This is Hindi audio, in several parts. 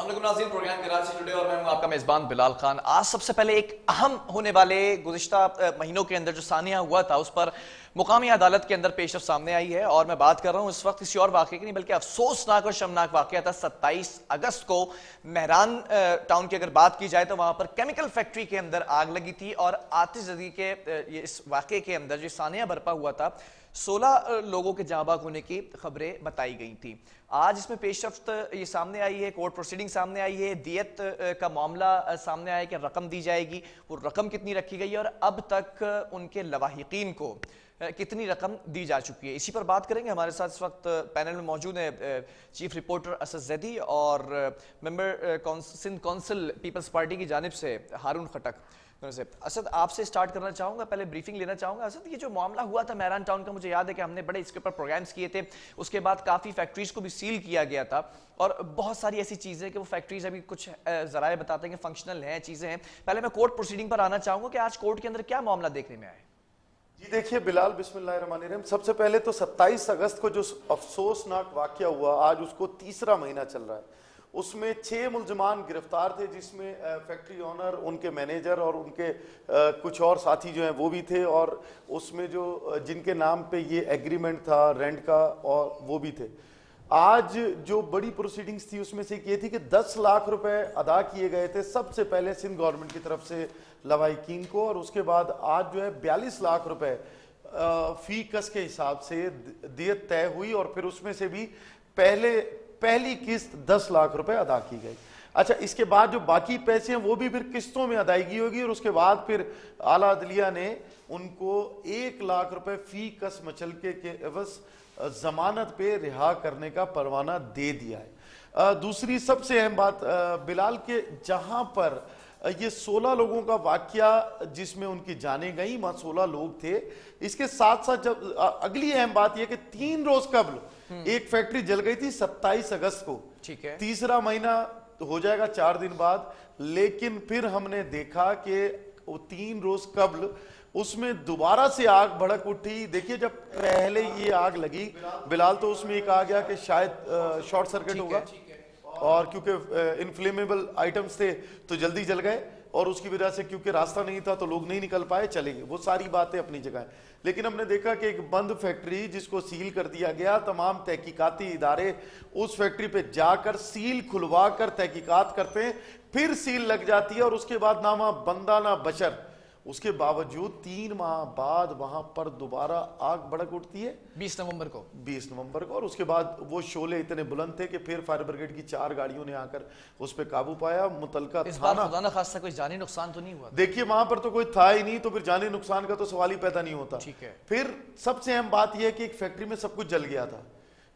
अस्सलाम वालेकुम नाज़रीन, प्रोग्राम कराची टुडे और मैं हूं आपका मेज़बान बिलाल खान। आज सबसे पहले एक अहम होने वाले गुज़िश्ता महीनों के अंदर जो सानिया हुआ था उस पर मुकामी अदालत के अंदर पेशरफ सामने आई है और मैं बात कर रहा हूं इस वक्त किसी और वाक़े की नहीं बल्कि अफसोसनाक और शर्मनाक वाक़या था। 27 अगस्त को मेहरान टाउन की अगर बात की जाए तो वहां पर केमिकल फैक्ट्री के अंदर आग लगी थी और आतिशज़दी के इस वाक़े के अंदर जो सानिया बरपा हुआ था 16 लोगों के जाँ बाग होने की खबरें बताई गई थी। आज इसमें पेशरफ्त ये सामने आई है, कोर्ट प्रोसीडिंग सामने आई है, दियत का मामला सामने आया कि रकम दी जाएगी, वो रकम कितनी रखी गई है और अब तक उनके लवाहिकीन को कितनी रकम दी जा चुकी है। इसी पर बात करेंगे। हमारे साथ इस वक्त पैनल में मौजूद है चीफ रिपोर्टर असद जैदी और member Sindh council peoples party की जानिब से हारून खटक। असद, आपसे स्टार्ट करना चाहूँगा, पहले ब्रीफिंग लेना चाहूँगा। असद, ये जो मामला हुआ था मेहरान टाउन का, मुझे याद है कि हमने बड़े इसके ऊपर प्रोग्राम्स किए थे, उसके बाद काफ़ी फैक्ट्रीज़ को भी सील किया गया था और बहुत सारी ऐसी चीज़ें कि वो फैक्ट्रीज अभी कुछ ज़राए बताते हैं कि फंक्शनल हैं, चीज़ें हैं। पहले मैं कोर्ट प्रोसीडिंग पर आना चाहूँगा कि आज कोर्ट के अंदर क्या मामला देखने में आया। जी देखिए बिलाल, बिस्मिल्लाहिर्रहमानिर्रहीम। सबसे पहले तो 27 अगस्त को जो अफसोसनाक वाकया हुआ, आज उसको तीसरा महीना चल रहा है। उसमें 6 मुलजमान गिरफ्तार थे, जिसमें फैक्ट्री ऑनर, उनके मैनेजर और उनके कुछ और साथी जो हैं वो भी थे, और उसमें जो जिनके नाम पे ये एग्रीमेंट था रेंट का, और वो भी थे। आज जो बड़ी प्रोसीडिंग्स थी उसमें से एक ये थी कि 10 लाख रुपए अदा किए गए थे सबसे पहले सिंध गवर्नमेंट की तरफ से लवाहिकीन को, और उसके बाद आज जो है 42 लाख रुपए फी कस के हिसाब से दियत तय हुई, और फिर उसमें से भी पहली किस्त 10 लाख रुपए अदा की गई। अच्छा, इसके बाद जो बाकी पैसे हैं वो भी फिर किस्तों में अदायगी होगी, और उसके बाद फिर आला अदलिया ने उनको 1 लाख रुपए फी कस मचलके के एवज जमानत पे रिहा करने का परवाना दे दिया है। दूसरी सबसे अहम बात बिलाल के, जहां पर ये 16 लोगों का वाकया जिसमें उनकी जाने गई, वहां 16 लोग थे। इसके साथ साथ जब अगली अहम बात यह कि 3 रोज कबल एक फैक्ट्री जल गई थी 27 अगस्त को। ठीक है, तीसरा महीना हो जाएगा 4 दिन बाद, लेकिन फिर हमने देखा कि वो 3 रोज कबल उसमें दोबारा से आग भड़क उठी। देखिए, जब पहले ये आग लगी बिलाल, तो उसमें एक आ गया कि शायद शॉर्ट सर्किट होगा, और क्योंकि इनफ्लेमेबल आइटम्स थे तो जल्दी जल गए, और उसकी वजह से क्योंकि रास्ता नहीं था तो लोग नहीं निकल पाए, चले गए। वो सारी बातें अपनी जगह है, लेकिन हमने देखा कि एक बंद फैक्ट्री जिसको सील कर दिया गया, तमाम तहकीकाती इदारे उस फैक्ट्री पे जाकर सील खुलवा कर तहकीकात करते हैं, फिर सील लग जाती है, और उसके बाद ना वहां बंदा ना बशर। उसके बावजूद 3 माह बाद वहां पर दोबारा आग भड़क उठती है 20 नवंबर को, और उसके बाद वो शोले इतने बुलंद थे कि फिर फायर ब्रिगेड की 4 गाड़ियों ने आकर उस पर काबू पाया। मुतलका इस बार खुदा न खास्ता कोई जानी नुकसान तो नहीं हुआ? देखिए, वहां पर तो कोई था ही नहीं, तो फिर जानी नुकसान का तो सवाल ही पैदा नहीं होता। ठीक है। फिर सबसे अहम बात यह है कि एक फैक्ट्री में सब कुछ जल गया था,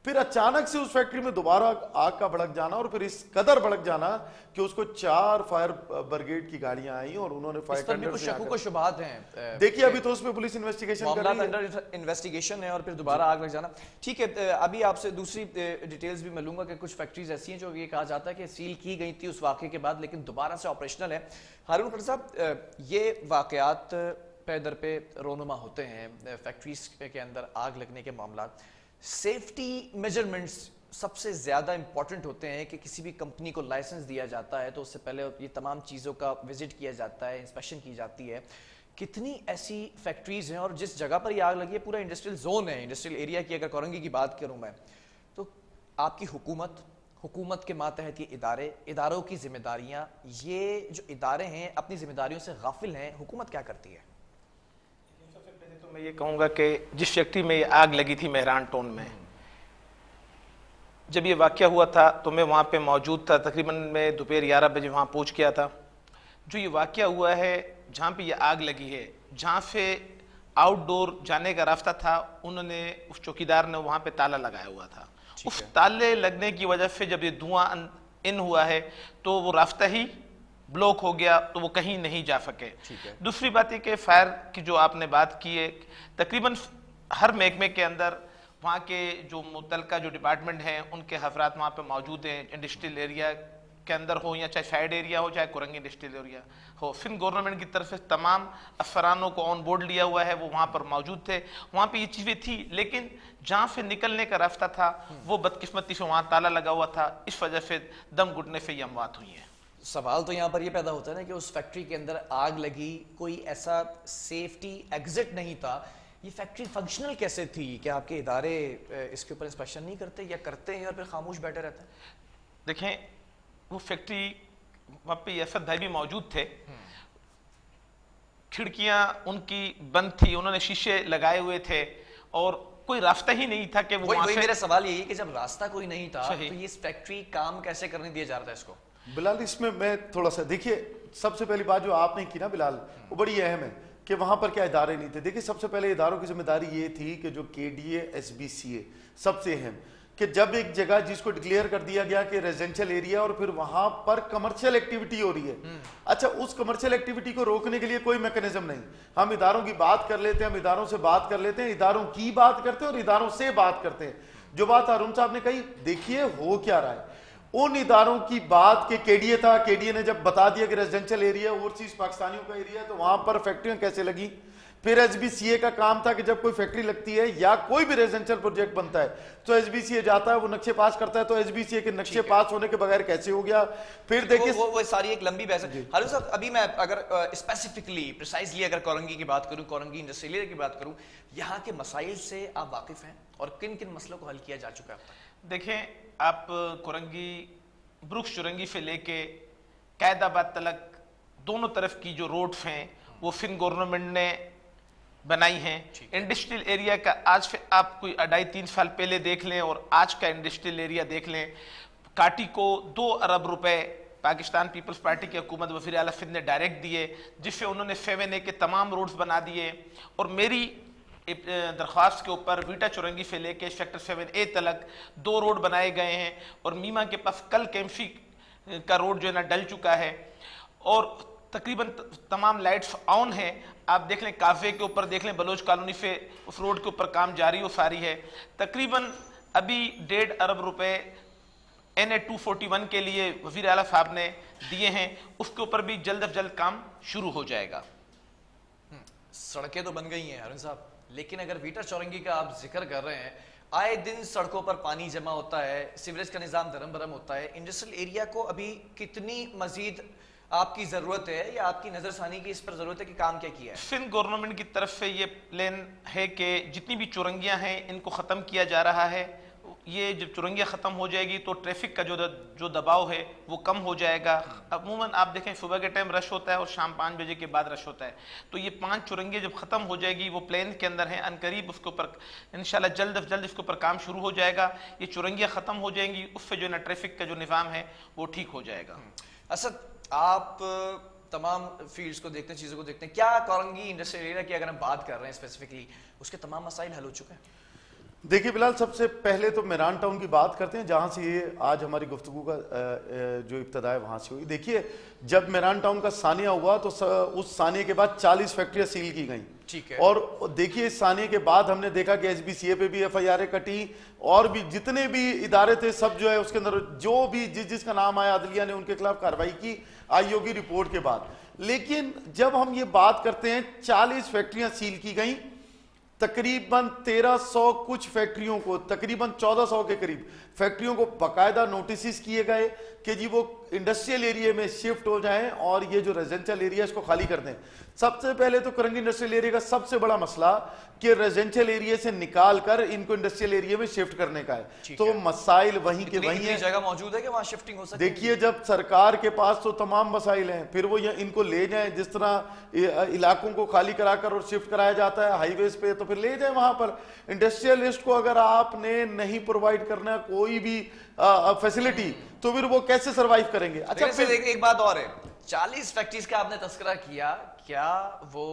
फिर अचानक से उस फैक्ट्री में दोबारा आग का भड़क जाना, और फिर इस कदर भड़क जाना कि उसको 4 फायर ब्रिगेड की गाड़ियां आई और उन्होंने फायर टेंडर को शुबहात हैं। देखिए, अभी तो उसमें पुलिस इन्वेस्टिगेशन कर रही है, अंडर इन्वेस्टिगेशन है, और फिर दोबारा आग लग जाना। ठीक है, अभी आपसे दूसरी डिटेल्स भी मिलूंगा कि कुछ फैक्ट्रीज ऐसी हैं जो ये कहा जाता है कि सील की गई थी उस वाक़े के बाद, लेकिन दोबारा से ऑपरेशनल है। हारून खटक साहब, ये वाकयात पे दर पे रोनुमा होते हैं, फैक्ट्रीज के अंदर आग लगने के मामला। सेफ्टी मेजरमेंट्स सबसे ज़्यादा इंपॉर्टेंट होते हैं कि किसी भी कंपनी को लाइसेंस दिया जाता है तो उससे पहले ये तमाम चीज़ों का विजिट किया जाता है, इंस्पेक्शन की जाती है। कितनी ऐसी फैक्ट्रीज़ हैं, और जिस जगह पर ये आग लगी है पूरा इंडस्ट्रियल जोन है, इंडस्ट्रियल एरिया की अगर कोरंगी की बात करूँ मैं, तो आपकी हुकूमत के मातहत ये इदारों की जिम्मेदारियाँ, ये जो इदारे हैं अपनी जिम्मेदारियों से गाफिल हैं, हुकूमत क्या करती है? सबसे पहले तो मैं ये कहूँगा कि जिस फैक्ट्री में आग लगी थी मेहरान टाउन में, जब ये वाक़या हुआ था तो मैं वहाँ पे मौजूद था। तकरीबन मैं दोपहर 11 बजे वहाँ पहुँच गया था। जो ये वाक़या हुआ है, जहाँ पे ये आग लगी है, जहाँ से आउटडोर जाने का रास्ता था, उन्होंने उस चौकीदार ने वहाँ पे ताला लगाया हुआ था। उस ताले लगने की वजह से जब ये धुआं इन हुआ है तो वो रास्ता ही ब्लॉक हो गया, तो वो कहीं नहीं जा सके। दूसरी बात ये कि फायर की जो आपने बात की है, तकरीबन हर महकमे के अंदर वहाँ के जो मुतलका जो डिपार्टमेंट हैं उनके हफरात वहाँ पे मौजूद हैं। इंडस्ट्रियल एरिया के अंदर हो या चाहे साइड एरिया हो चाहे कुरंगी इंडस्ट्रियल एरिया हो, फिन गवर्नमेंट की तरफ से तमाम अफसरानों को ऑन बोर्ड लिया हुआ है, वो वहाँ पर मौजूद थे, वहाँ पे ये चीज़ें थी। लेकिन जहाँ से निकलने का रास्ता था वो बदकिस्मती से वहाँ ताला लगा हुआ था, इस वजह से दम घुटने से ये अमवात हुई है। सवाल तो यहाँ पर ये पैदा होता है ना कि उस फैक्ट्री के अंदर आग लगी, कोई ऐसा सेफ्टी एग्जिट नहीं था, ये फैक्ट्री फंक्शनल कैसे थी? क्या आपके इदारे इसके ऊपर इंस्पेक्शन नहीं करते या करते हैं और फिर खामोश बैठे रहते हैं? देखें, वो फैक्ट्री वहाँ पे असद भाई भी मौजूद थे, खिड़कियां उनकी बंद थी, उन्होंने शीशे लगाए हुए थे और कोई रास्ता ही नहीं था कि वो वहाँ से। मेरा सवाल यही है कि जब रास्ता कोई नहीं था सही। तो ये फैक्ट्री काम कैसे करने दिया जा रहा था इसको? बिलाल, इसमें मैं थोड़ा सा, देखिए सबसे पहली बात जो आपने की ना बिलाल, वो बड़ी अहम है कि वहां पर क्या इदारे नहीं थे। देखिए सबसे पहले इदारों की जिम्मेदारी ये थी कि जो केडीए एसबीसीए सबसे अहम, कि जब एक जगह जिसको डिक्लेयर कर दिया गया कि रेजिडेंशियल एरिया और फिर वहां पर कमर्शियल एक्टिविटी हो रही है, अच्छा उस कमर्शियल एक्टिविटी को रोकने के लिए कोई मैकेनिज्म नहीं। हम इदारों की बात कर लेते हैं, हम इदारों से बात कर लेते हैं, इदारों की बात करते हैं और इदारों से बात करते हैं। जो बात अरुण साहब ने कही, देखिए हो क्या रहा है, उन इदारों की बात के केडीए था, केडीए ने जब बता दिया कि रेजिडेंशियल एरिया ओवरसीज पाकिस्तानियों का एरिया है, तो वहां पर फैक्ट्रियां कैसे लगी। फिर एसबीसीए का काम था कि जब कोई फैक्ट्री लगती है या कोई भी रेजिडेंशियल प्रोजेक्ट बनता है तो एसबीसीए जाता है, वो नक्शे पास करता है, तो एसबीसीए के नक्शे पास होने के बगैर कैसे हो गया। फिर देखिए वो सारी एक लंबी बहस है। हारून साहब, अभी मैं अगर स्पेसिफिकली प्रिसाइजली अगर कोरंगी की बात करूं, कोरंगी इंडस्ट्रियल एरिया की बात करूं, यहाँ के मसाइल से आप वाकिफ हैं और किन किन मसलों को हल किया जा चुका है अब तक? देखें, आप कोरंगी ब्रुक्स चुरंगी से लेके कैदाबाद तलक दोनों तरफ की जो रोड्स हैं वो फिन गवर्नमेंट ने बनाई हैं। इंडस्ट्रियल एरिया का आज से आप कोई 2.5-3 साल पहले देख लें और आज का इंडस्ट्रियल एरिया देख लें, काटी को 2 अरब रुपए पाकिस्तान पीपल्स पार्टी की हुकूमत वज़ीर आला फिर ने डायरेक्ट दिए, जिससे उन्होंने 7A के तमाम रोड्स बना दिए। और मेरी दरख्वास्त के ऊपर वीटा चुरंगी से लेके सेक्टर 7A तलक 2 रोड बनाए गए हैं और मीमा के पास कल कैम्फी का रोड जो है ना डल चुका है और तकरीबन तमाम लाइट्स ऑन है। आप देख लें, काफे के ऊपर देख लें, बलोच कॉलोनी से उस रोड के ऊपर काम जारी हो सारी है। तकरीबन अभी 1.5 अरब रुपए NA 241 के लिए वज़ीर आला साहब ने दिए हैं, उसके ऊपर भी जल्द अज जल्द काम शुरू हो जाएगा। सड़कें तो बन गई हैं हारून साहब, लेकिन अगर वीटा चौरंगी का आप जिक्र कर रहे हैं, आए दिन सड़कों पर पानी जमा होता है, सीवरेज का निज़ाम धर्म भरम होता है, इंडस्ट्रियल एरिया को अभी कितनी मजीद आपकी जरूरत है या आपकी नजरसानी की इस पर जरूरत है कि काम क्या किया है? सिंध गवर्नमेंट की तरफ से ये प्लान है कि जितनी भी चुरंगियां हैं इनको ख़त्म किया जा रहा है। ये जब चुरंगियां ख़त्म हो जाएगी तो ट्रैफिक का जो दबाव है वो कम हो जाएगा। अमूमन आप देखें सुबह के टाइम रश होता है और शाम 5 बजे के बाद रश होता है, तो ये 5 चुरंगियां जब ख़त्म हो जाएगी, वो प्लान के अंदर हैं, अनकरीब उसके ऊपर इंशाल्लाह जल्द अज जल्द इसके ऊपर काम शुरू हो जाएगा। ये चुरंगियां ख़त्म हो जाएंगी, उससे जो है ना ट्रैफिक का जो निज़ाम है वो ठीक हो जाएगा। असद, आप तमाम फील्ड्स को देखते हैं, चीज़ों को देखते हैं, क्या कोरंगी इंडस्ट्रियल एरिया की अगर हम बात कर रहे हैं स्पेसिफिकली, उसके तमाम मसाइल हल हो चुके हैं? देखिए बिलाल, सबसे पहले तो मेरान टाउन की बात करते हैं जहां से ये आज हमारी गुफ्तगू का जो इब्तदा है वहां से हुई। देखिए जब मेरान टाउन का सानिया हुआ तो उस सानिया के बाद 40 फैक्ट्रियां सील की गई। ठीक है। और देखिए इस सानिया के बाद हमने देखा कि एसबीसीए पे भी FIR कटी और भी जितने भी इदारे थे सब जो है उसके अंदर जो भी जिसका नाम आया अदलिया ने उनके खिलाफ कार्रवाई की आयोग की रिपोर्ट के बाद। लेकिन जब हम ये बात करते हैं 40 फैक्ट्रियां सील की गई, तकरीबन 1300 कुछ फैक्ट्रियों को, तकरीबन 1400 के करीब फैक्ट्रियों को बाकायदा नोटिस किए गए कि जी वो इंडस्ट्रियल एरिया में शिफ्ट हो जाएं और ये जो रेजिडेंशियल एरिया इसको खाली कर दें। सबसे पहले तो कोरंगी इंडस्ट्रियल एरिया का सबसे बड़ा मसला कि रेजिडेंशियल एरिया से निकाल कर इनको इंडस्ट्रियल एरिया में शिफ्ट करने का है। तो मसाइल वहीं के वहीं है, जगह मौजूद है कि वहां शिफ्टिंग हो सकती है। देखिए जब सरकार के पास तो तमाम मसाइल हैं, फिर वो इनको ले जाएं, जिस तरह इलाकों को खाली कराकर और शिफ्ट कराया जाता है हाईवेज पे, तो फिर ले जाएं वहां पर। इंडस्ट्रियलिस्ट को अगर आपने नहीं प्रोवाइड करना कोई भी फैसिलिटी तो फिर वो कैसे सरवाइव करेंगे? अच्छा फिर एक बात और है, 40 फैक्ट्रीज का आपने तस्करा किया, क्या वो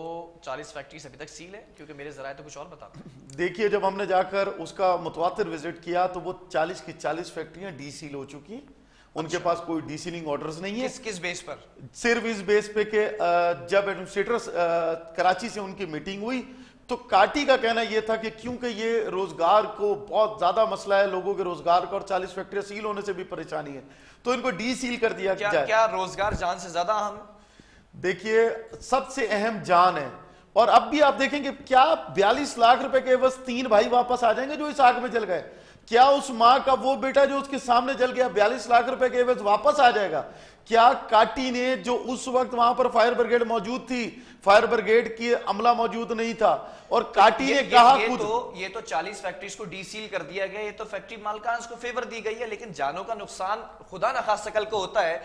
40 फैक्ट्रीज अभी तक सील है? क्योंकि मेरे जराए तो कुछ और बताते हैं। देखिए जब हमने जाकर उसका मुतवातिर विजिट किया तो वो 40 की 40 फैक्ट्रियां डीसील हो चुकी, उनके पास कोई डीसीलिंग ऑर्डर्स नहीं है। किस बेस पर? सिर्फ इस बेस पे के जब एडमिनिस्ट्रेटर कराची से उनकी मीटिंग हुई तो काटी का कहना यह था कि क्योंकि ये रोजगार को बहुत ज्यादा मसला है, लोगों के रोजगार का, और 40 फैक्ट्रियां सील होने से भी परेशानी है, तो इनको डी सील कर दिया जाए। क्या रोजगार जान से ज्यादा अहम? देखिए, सबसे अहम जान है। और अब भी आप देखेंगे, क्या 42 लाख रुपए के बस 3 भाई वापस आ जाएंगे जो इस आग में जल गए? क्या उस मां का वो बेटा जो उसके सामने जल गया 42 लाख रुपए के एवज वापस आ जाएगा? क्या काटी ने, जो उस वक्त वहां पर फायर ब्रिगेड मौजूद थी, फायर ब्रिगेड की अमला मौजूद नहीं था, और काटी ने कहा ये तो 40 फैक्ट्रीज को डीसील कर दिया गया, ये तो फैक्ट्री मालिकान को फेवर दी गई है, लेकिन जानों का नुकसान खुदा न खास्ता कल को होता है,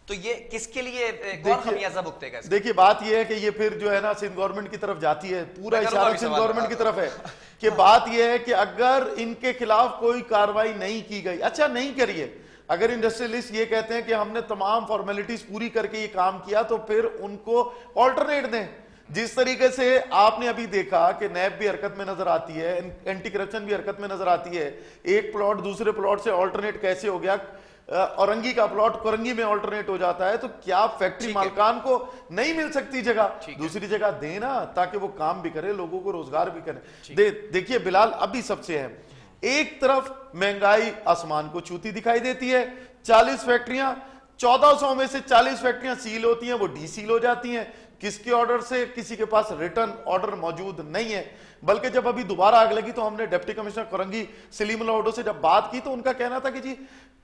तो ये किसके लिए, कौन खमियाजा भुगतेगा? देखिए, बात ये है कि ये फिर जो है ना सिंध गवर्नमेंट की तरफ जाती है, पूरा इशारा सिंध गवर्नमेंट की तरफ है कि बात ये है कि अगर इनके खिलाफ कोई कार्रवाई नहीं की गई, अच्छा नहीं करिए, अगर इंडस्ट्रियलिस्ट ये कहते हैं कि हमने तमाम फॉर्मेलिटीज पूरी करके ये काम किया, तो फिर उनको ऑल्टरनेट दें। जिस तरीके से आपने अभी देखा कि नैब भी हरकत में नजर आती है, एंटी करप्शन भी हरकत में नजर आती है, एक प्लॉट दूसरे प्लॉट से ऑल्टरनेट कैसे हो गया, औरंगी का प्लॉट कोरंगी में ऑल्टरनेट हो जाता है, तो क्या फैक्ट्री मालकान को नहीं मिल सकती जगह? दूसरी जगह देना, ताकि वो काम भी करे, लोगों को रोजगार भी करे। देखिए बिलाल, अभी सबसे अहम, एक तरफ महंगाई आसमान को छूती दिखाई देती है, 40 फैक्ट्रियां, 1400 में से 40 फैक्ट्रियां सील होती हैं, वो डी सील हो जाती हैं। किसके ऑर्डर से? किसी के पास रिटर्न ऑर्डर मौजूद नहीं है। बल्कि जब अभी दोबारा आग लगी तो हमने डिप्टी कमिश्नर कोरंगी सलीमुल्लाह ओडो से जब बात की, तो उनका कहना था कि जी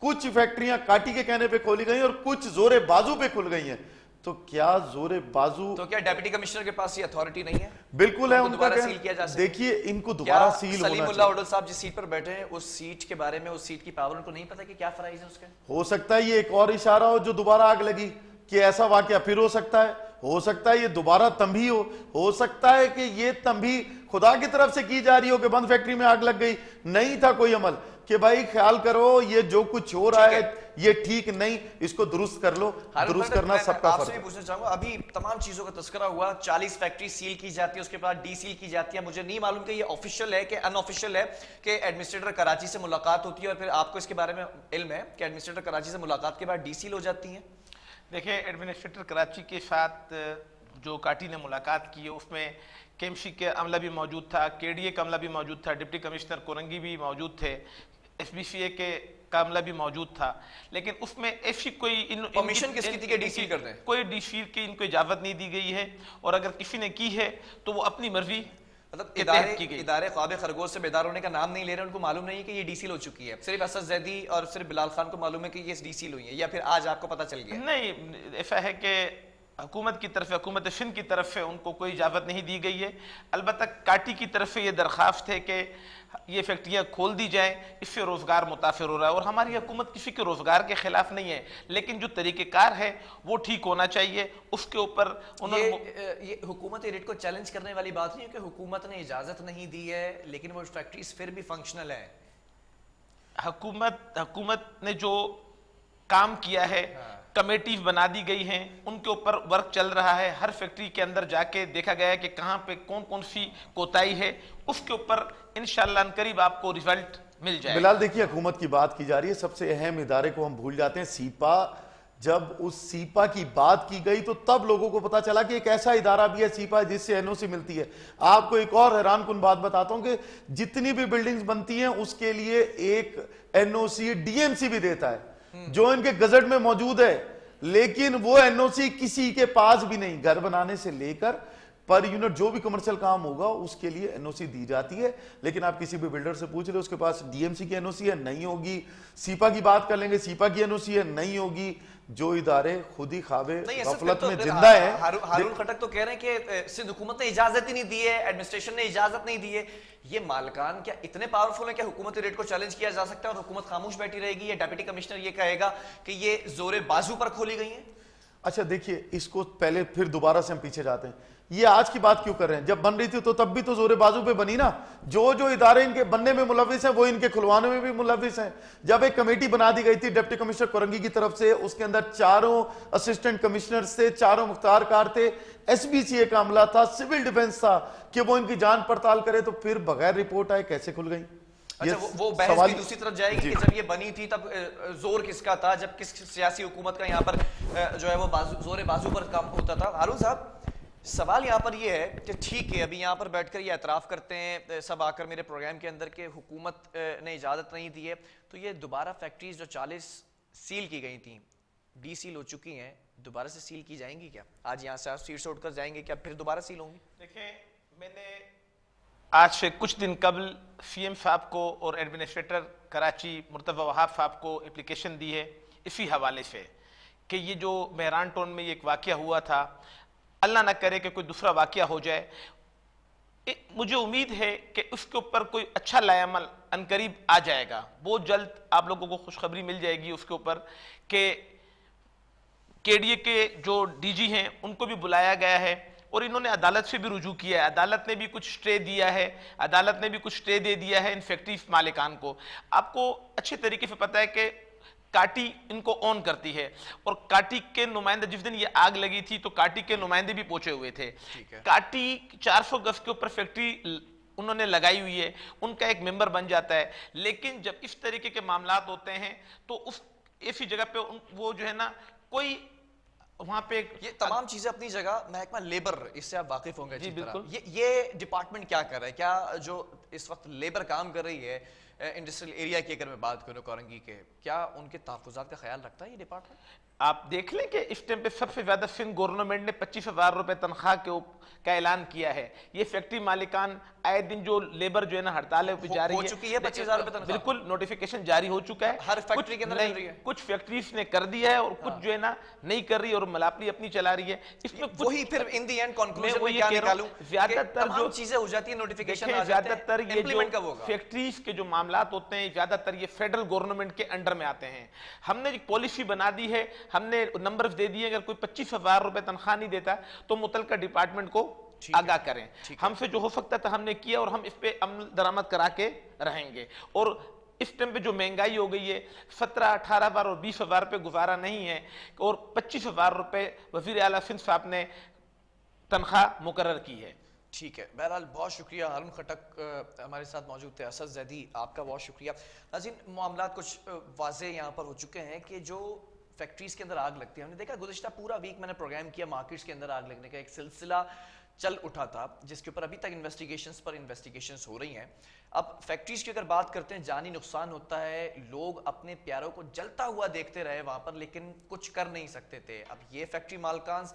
कुछ फैक्ट्रियां काटी के कहने पे खोली गई और कुछ जोरे बाजू पे खुल गई हैं। तो क्या जोरे बाजू, तो क्या डिप्टी कमिश्नर के पास ये अथॉरिटी नहीं है? बिल्कुल है, उनका सील किया जा सकता। देखिए, इनको दोबारा सील होना सलीमुल्लाह ओडो साहब जिस सीट पर बैठे हैं, उस सीट के बारे में, उस सीट की पावर उनको नहीं पता कि क्या फराइज है उसके? हो सकता है ये एक और इशारा हो जो दोबारा आग लगी, कि ऐसा वाकया फिर हो सकता है ये दोबारा तंबी हो सकता है कि ये तंबी खुदा की तरफ से की जा रही हो कि बंद फैक्ट्री में आग लग गई, नहीं था कोई अमल, कि भाई ख्याल करो ये जो कुछ हो रहा है ये ठीक नहीं, इसको दुरुस्त कर लो। दुरुस्त करना सबका फर्ज है। आपसे भी पूछना चाहूंगा, अभी तमाम चीजों का तस्करा हुआ, 40 फैक्ट्री सील की जाती है, उसके बाद डी सील की जाती है। मुझे नहीं मालूम कि ये ऑफिशियल है कि अनऑफिशियल है कि एडमिनिस्ट्रेटर कराची से मुलाकात होती है और फिर आपको इसके बारे में इल्म है कि एडमिनिस्ट्रेटर कराची से मुलाकात के बाद डी सील हो जाती है? देखिए, एडमिनिस्ट्रेटर कराची के साथ जो काटी ने मुलाकात की है उसमें केएमसी के अमला भी मौजूद था, केडीए का अमला भी मौजूद था, डिप्टी कमिश्नर कोरंगी भी मौजूद थे, एसबीसीए के का अमला भी मौजूद था, लेकिन उसमें ऐसी कोई परमिशन किसकी थी कि डीसील कर दें? कोई डीसील की इनको इजाजत नहीं दी गई है, और अगर किसी ने की है तो वो अपनी मर्जी, मतलब इदारे ख्वाब खरगोश से बेदार होने का नाम नहीं ले रहे, उनको मालूम नहीं है कि ये डीसील हो चुकी है, सिर्फ असद जैदी और सिर्फ बिलाल खान को मालूम है कि ये डीसील हुई है, या फिर आज आपको पता चल गया? नहीं, ऐसा है कि हुकूमत की तरफ से, हुकूमत सिंध की तरफ से उनको कोई इजाज़त नहीं दी गई है। अलबत्ता काटी की तरफ से ये दरख्वास्त है कि ये फैक्ट्रियाँ खोल दी जाएं, इससे रोज़गार मुतासर हो रहा है, और हमारी हुकूमत किसी के रोज़गार के खिलाफ नहीं है, लेकिन जो तरीक़ेकार है वो ठीक होना चाहिए। उसके ऊपर उन्होंने ये हुकूमत रेट को चैलेंज करने वाली बात नहीं है कि हुकूमत ने इजाज़त नहीं दी है लेकिन वो फैक्ट्रीज फिर भी फंक्शनल है। हुकूमत ने जो काम किया है, कमेटी बना दी गई हैं, उनके ऊपर वर्क चल रहा है, हर फैक्ट्री के अंदर जाके देखा गया है कि कहाँ पे कौन कौन सी कोताही है, उसके ऊपर इंशाअल्लाह करीब आपको रिजल्ट मिल जाएगा। बिलाल, देखिए, हुकूमत की बात की जा रही है, सबसे अहम इदारे को हम भूल जाते हैं, सीपा। जब उस सीपा की बात की गई तो तब लोगों को पता चला कि एक ऐसा इदारा भी है सीपा जिससे एनओसी मिलती है। आपको एक और हैरान कुन बात बताता हूं कि जितनी भी बिल्डिंग्स बनती हैं उसके लिए एक एनओसी डीएमसी भी देता है जो इनके गजट में मौजूद है, लेकिन वो एनओसी किसी के पास भी नहीं। घर बनाने से लेकर पर यूनिट जो भी कमर्शियल काम होगा उसके लिए एनओसी दी जाती है, लेकिन आप किसी भी बिल्डर से पूछ ले उसके पास डीएमसी की एनओसी है, नहीं होगी। सीपा की बात कर लेंगे, सीपा की एनओसी है, नहीं होगी। जो इदारे खुद ही खाबे गफलत में जिंदा है। हारून खटक तो कह रहे हैं कि सिंध हुकूमत ने इजाजत ही नहीं दी है, एडमिनिस्ट्रेशन ने इजाजत नहीं दी है। ये मालकान क्या इतने पावरफुल है कि हुकूमत रेट को चैलेंज किया जा सकता है और हुकूमत खामोश बैठी रहेगी? ये डिप्टी कमिश्नर ये कहेगा कि ये जोरे बाजू पर खोली गई है? अच्छा देखिए, इसको पहले फिर दोबारा से हम पीछे जाते हैं। ये आज की बात क्यों कर रहे हैं? जब बन रही थी तो तब भी तो जोरे बाजू पे बनी ना। जो जो इदारे इनके बनने में मुलविस हैं वो इनके खुलवाने में भी मुलविस हैं। जब एक कमेटी बना दी गई थी डिप्टी कमिश्नर कोरंगी की तरफ से, उसके अंदर 4 असिस्टेंट कमिश्नर थे, 4 मुख्तारकार थे, एसबीसीए का अमला था, सिविल डिफेंस था कि वो इनकी जांच पड़ताल करे, तो फिर बगैर रिपोर्ट आए कैसे खुल गई? अच्छा, वो बहस भी दूसरी तरफ जाएगी कि जब ये बनी थी तब जोर किसका था, जब किस सियासी हुकूमत का यहाँ पर जो है वो जोरे बाजू पर काम होता था? हारून साहब, सवाल यहाँ पर ये है कि ठीक है, अभी यहाँ पर बैठकर ये एतराफ़ करते हैं सब आकर मेरे प्रोग्राम के अंदर के हुकूमत ने इजाज़त नहीं दी है, तो ये दोबारा फैक्ट्रीज जो 40 सील की गई थी, डी सील हो चुकी हैं, दोबारा से सील की जाएंगी क्या? आज यहाँ से आप सीट से उठकर जाएंगे क्या, फिर दोबारा सील होंगी? देखिए, मैंने आज से कुछ दिन कबल सीएम साहब को और एडमिनिस्ट्रेटर कराची मुर्तज़ा वहाब साहब को एप्लीकेशन दी है इसी हवाले से कि ये जो मेहरान टाउन में ये एक वाक़या हुआ था, अल्लाह ना करे कि कोई दूसरा वाक़या हो जाए। मुझे उम्मीद है कि उसके ऊपर कोई अच्छा लायामल अनकरीब आ जाएगा, बहुत जल्द आप लोगों को खुशखबरी मिल जाएगी उसके ऊपर कि केडीए के जो डीजी हैं उनको भी बुलाया गया है और इन्होंने अदालत से भी रुजू किया है, अदालत ने भी कुछ स्टे दिया है, अदालत ने भी कुछ स्टे दे दिया है इन फैक्ट्री मालिकान को। आपको अच्छे तरीके से पता है कि काटी इनको ऑन करती है और काटी के नुमाइंदे, जिस दिन ये आग लगी थी तो काटी के नुमाइंदे भी पहुंचे हुए थे। काटी 400 गज के ऊपर फैक्ट्री उन्होंने लगाई हुई है, उनका एक मेंबर बन जाता है, लेकिन जब इस तरीके के मामलात होते हैं तो उस ऐसी जगह पे वो जो है ना, कोई वहां पे ये तमाम चीजें अपनी जगह, महकमा लेबर, इससे आप वाकिफ होंगे जी बिल्कुल। ये डिपार्टमेंट क्या कर रहा है? क्या जो इस वक्त लेबर काम कर रही है इंडस्ट्रियल एरिया की, अगर मैं बात करूं कोरंगी के, क्या उनके तहफ़्फ़ुज़ात का ख्याल रखता है ये डिपार्टमेंट? आप देख लें कि इस टाइम पे सबसे ज्यादा सिंध गवर्नमेंट ने 25,000 रुपए तनख्वाह का ऐलान किया है। ये फैक्ट्री मालिकान आए दिन जो लेबर जो है ना हड़ताल है जा रही हो चुकी है 25,000 रुपए तनख्वाह? बिल्कुल, नोटिफिकेशन जारी हो चुका है। हर फैक्ट्री के अंदर मिल रही है? कुछ फैक्ट्रीज ने कर दिया है और कुछ जो है ना नहीं कर रही और मलापली अपनी चला रही है। इसमें वही फिर इन दी एंड कंक्लूजन में ये क्या कह रहा हूं, निकालूं? ज्यादातर जो चीजें हो जाती है, नोटिफिकेशन आ जाते हैं, ज्यादातर ये इंप्लीमेंट जो कब होगा? फैक्ट्रीज के जो मामलात होते हैं ज्यादातर ये फेडरल गवर्नमेंट के अंडर में आते हैं। हमने एक पॉलिसी बना दी है, हमने नंबर दे दिए, अगर कोई 25,000 रुपए तनख्वाह नहीं देता तो मुतलका डिपार्टमेंट को आगाह करें। हमसे जो हो सकता था हमने किया और हम इस पे अमल दरामद करा के रहेंगे। और इस टाइम पे जो महंगाई हो गई है, 17-18,000 और 20,000 रुपए गुजारा नहीं है और 25,000 रुपए वजीर आला सिंध साहब ने तनख्वाह मुकर्रर की है। ठीक है, बहरहाल बहुत शुक्रिया। हारून खटक हमारे साथ मौजूद थे, असद जैदी आपका बहुत शुक्रिया। नाज़रीन, मामलात कुछ वाज़े यहाँ पर हो चुके हैं कि जो फैक्ट्रीज के अंदर आग लगती है, हमने देखा गुज़िश्ता पूरा वीक मैंने प्रोग्राम किया, मार्केट्स के अंदर आग लगने का एक सिलसिला चल उठा था, जिसके ऊपर अभी तक इन्वेस्टिगेशंस हो रही हैं। अब फैक्ट्रीज की अगर बात करते हैं, जानी नुकसान होता है, लोग अपने प्यारों को जलता हुआ देखते रहे वहां पर, लेकिन कुछ कर नहीं सकते थे। अब ये फैक्ट्री मालकान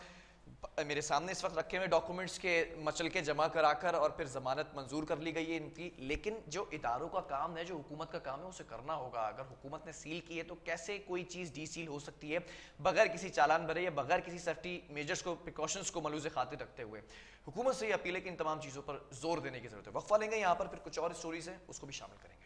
मेरे सामने इस वक्त रखे हुए डॉक्यूमेंट्स के मचल के जमा कराकर और फिर जमानत मंजूर कर ली गई है इनकी, लेकिन जो इदारों का काम है, जो हुकूमत का काम है, उसे करना होगा। अगर हुकूमत ने सील की है तो कैसे कोई चीज़ डी सील हो सकती है बगैर किसी चालान भरे या बगैर किसी सेफ्टी मेजर्स को, प्रिकॉशंस को मलूज़ खातिर रखते हुए? हुकूमत से ये अपील है कि इन तमाम चीज़ों पर जोर देने की जरूरत है। वक्फा लेंगे, यहाँ पर फिर कुछ और स्टोरीज हैं उसको भी शामिल करेंगे।